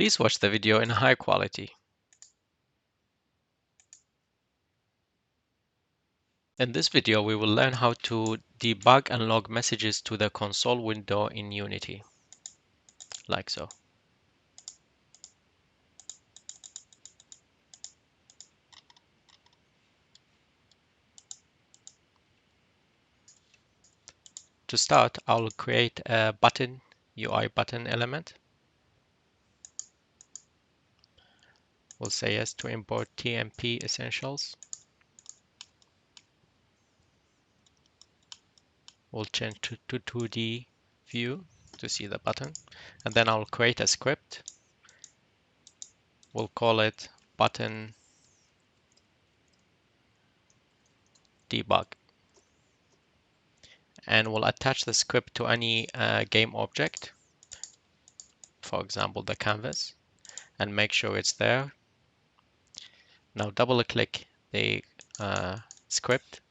Please watch the video in high quality. In this video, we will learn how to debug and log messages to the console window in Unity, like so. To start, I'll create a button, UI button element. We'll say yes to import TMP essentials. We'll change to 2D view to see the button. And then I'll create a script. We'll call it button debug. And we'll attach the script to any game object, for example, the canvas, and make sure it's there. Now double click the script,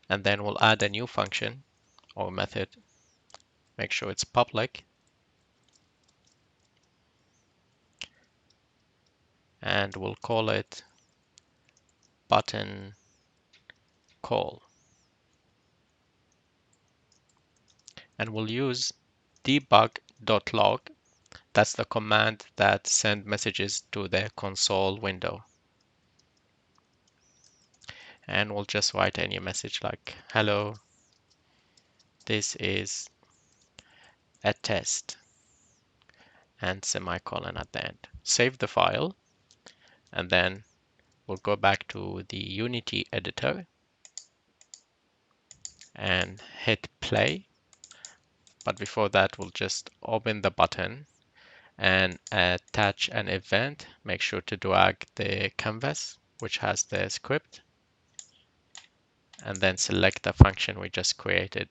and then we'll add a new function or method. Make sure it's public, and we'll call it button call. And we'll use Debug.Log. That's the command that sends messages to the console window. And we'll just write any message like, hello, this is a test, and semicolon at the end. Save the file, and then we'll go back to the Unity editor and hit play. But before that, we'll just open the button and attach an event. Make sure to drag the canvas, which has the script, and then select the function we just created,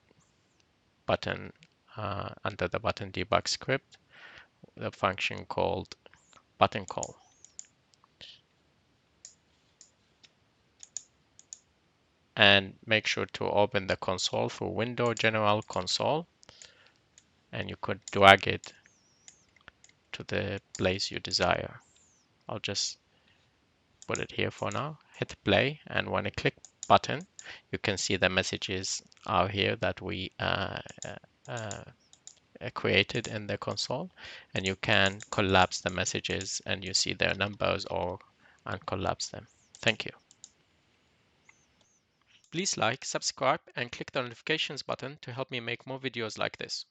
button under the button debug script, the function called button call. And make sure to open the console for Window General Console, and you could drag it to the place you desire. I'll just put it here for now. Hit play, and when I click button, you can see the messages are here that we created in the console, and you can collapse the messages and you see their numbers or uncollapse them. Thank you. Please like, subscribe, and click the notifications button to help me make more videos like this.